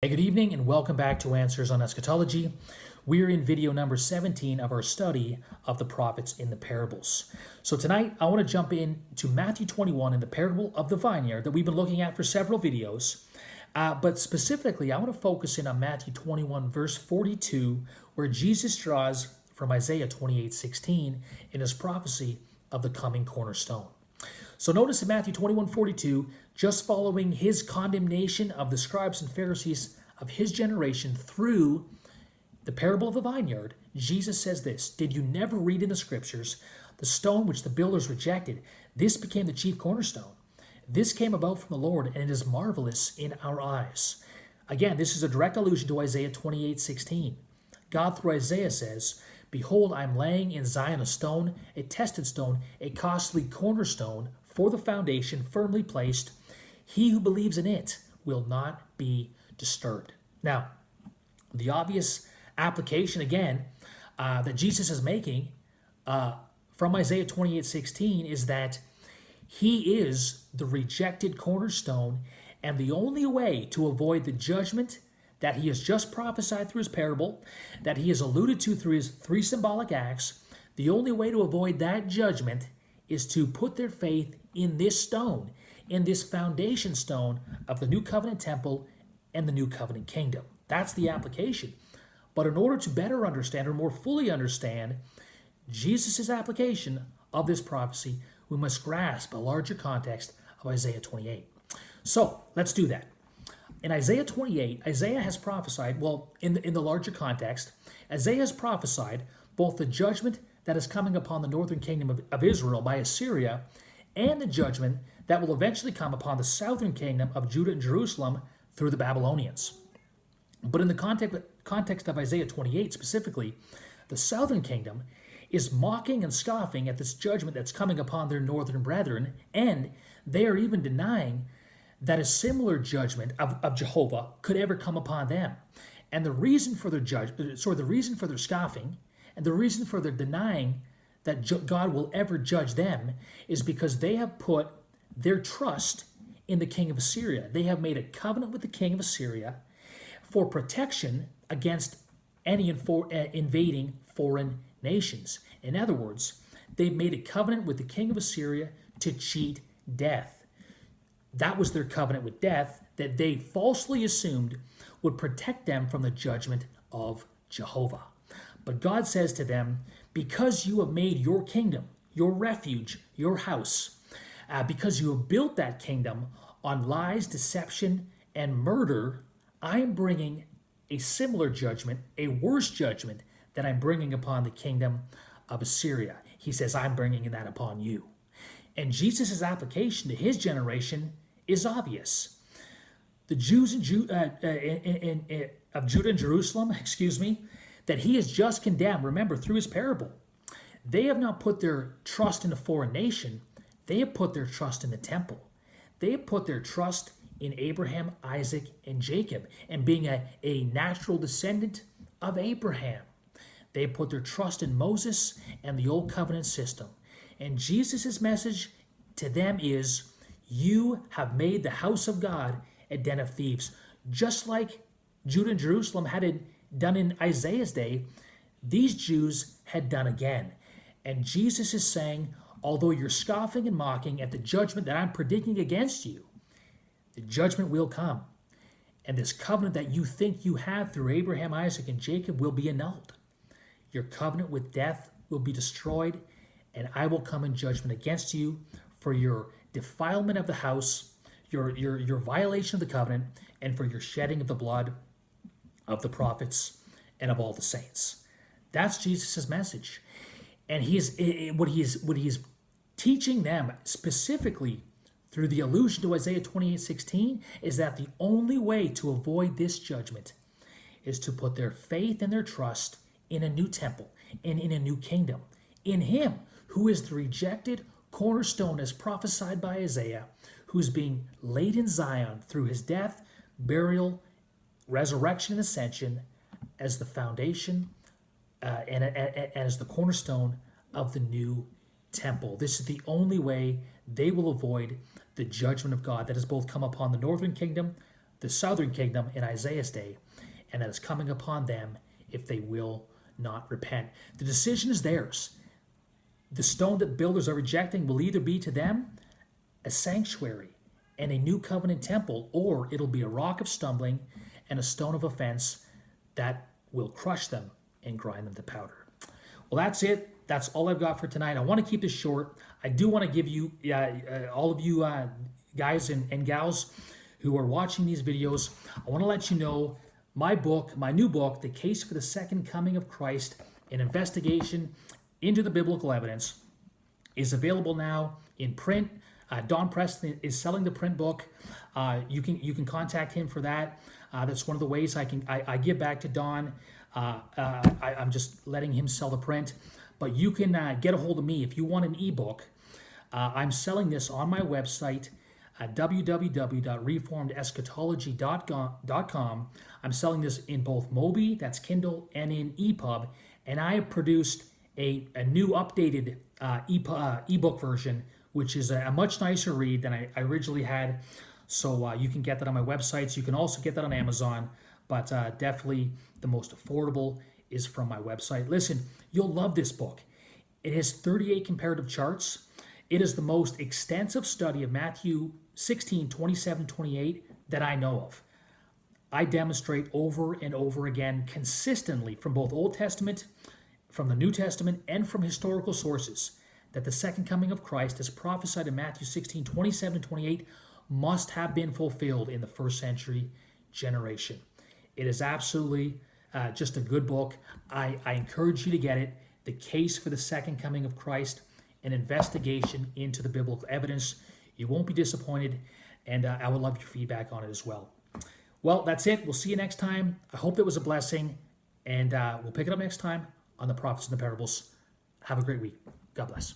Hey, good evening and welcome back to Answers on Eschatology. We're in video number 17 of our study of the prophets in the parables. So tonight I want to jump in to Matthew 21 in the parable of the vineyard that we've been looking at for several videos. But specifically, I want to focus in on Matthew 21 verse 42, where Jesus draws from Isaiah 28:16 in his prophecy of the coming cornerstone. So notice in Matthew 21:42, just following his condemnation of the scribes and Pharisees of his generation through the parable of the vineyard, Jesus says this: "Did you never read in the scriptures, the stone which the builders rejected, this became the chief cornerstone? This came about from the Lord, and it is marvelous in our eyes." Again, this is a direct allusion to Isaiah 28:16. God through Isaiah says, "Behold, I am laying in Zion a stone, a tested stone, a costly cornerstone for the foundation, firmly placed. He who believes in it will not be disturbed." Now, the obvious application again that Jesus is making from Isaiah 28:16 is that he is the rejected cornerstone, and the only way to avoid the judgment that he has just prophesied through his parable, that he has alluded to through his three symbolic acts, the only way to avoid that judgment is to put their faith in this stone, in this foundation stone of the new covenant temple and the new covenant kingdom. That's the application. But in order to better understand or more fully understand Jesus' application of this prophecy, we must grasp a larger context of Isaiah 28. So let's do that. In Isaiah 28, Isaiah has prophesied, in the larger context, Isaiah has prophesied both the judgment that is coming upon the northern kingdom of Israel by Assyria and the judgment that will eventually come upon the southern kingdom of Judah and Jerusalem through the Babylonians. But in the context of Isaiah 28 specifically, the southern kingdom is mocking and scoffing at this judgment that's coming upon their northern brethren, and they are even denying that a similar judgment of Jehovah could ever come upon them. And the reason for their the reason for their scoffing and the reason for their denying that God will ever judge them is because they have put their trust in the king of Assyria. They have made a covenant with the king of Assyria for protection against any invading foreign nations. In other words, they've made a covenant with the king of Assyria to cheat death. That was their covenant with death that they falsely assumed would protect them from the judgment of Jehovah. But God says to them, because you have made your kingdom, your refuge, your house, because you have built that kingdom on lies, deception, and murder, I am bringing a similar judgment, a worse judgment that I'm bringing upon the kingdom of Assyria. He says, I'm bringing that upon you. And Jesus' application to his generation is obvious. The Jews of Judah and Jerusalem, that he has just condemned, remember, through his parable, they have not put their trust in a foreign nation. They have put their trust in the temple. They have put their trust in Abraham, Isaac, and Jacob, and being a natural descendant of Abraham. They put their trust in Moses and the old covenant system. And Jesus' message to them is, you have made the house of God a den of thieves. Just like Judah and Jerusalem had it done in Isaiah's day, these Jews had done again. And Jesus is saying, although you're scoffing and mocking at the judgment that I'm predicting against you, the judgment will come. And this covenant that you think you had through Abraham, Isaac, and Jacob will be annulled. Your covenant with death will be destroyed, and I will come in judgment against you for your defilement of the house, your violation of the covenant, and for your shedding of the blood of the prophets and of all the saints. That's Jesus' message. And what he is teaching them specifically through the allusion to Isaiah 28:16 is that the only way to avoid this judgment is to put their faith and their trust in a new temple and in a new kingdom, in him who is the rejected cornerstone as prophesied by Isaiah, who's being laid in Zion through his death, burial, resurrection, and ascension as the foundation and as the cornerstone of the new temple. This is the only way they will avoid the judgment of God that has both come upon the northern kingdom the southern kingdom in Isaiah's day, and that is coming upon them if they will not repent. The decision is theirs. The stone that builders are rejecting will either be to them a sanctuary and a new covenant temple, or it'll be a rock of stumbling and a stone of offense that will crush them and grind them to powder. Well, that's it. That's all I've got for tonight. I want to keep this short. I do want to give you, all of you guys and gals who are watching these videos, I want to let you know my book, my new book, The Case for the Second Coming of Christ, an investigation into the biblical evidence, is available now in print. Don Preston is selling the print book. You can contact him for that. That's one of the ways I give back to Don. I'm just letting him sell the print. But you can get a hold of me if you want an ebook. I'm selling this on my website, www.reformedeschatology.com. I'm selling this in both Mobi, that's Kindle, and in EPUB. And I have produced a new updated ebook version, which is a much nicer read than I originally had. So you can get that on my websites. You can also get that on Amazon, but definitely the most affordable is from my website. Listen, you'll love this book. It has 38 comparative charts. It is the most extensive study of Matthew 16, 27, 28 that I know of. I demonstrate over and over again consistently from both Old Testament, from the New Testament, and from historical sources that the second coming of Christ, as prophesied in Matthew 16, 27, 28, must have been fulfilled in the first century generation. It is absolutely just a good book. I encourage you to get it. The Case for the Second Coming of Christ, an investigation into the biblical evidence. You won't be disappointed, and I would love your feedback on it as well. Well, that's it. We'll see you next time. I hope that was a blessing, and we'll pick it up next time on the Prophets and the Parables. Have a great week. God bless.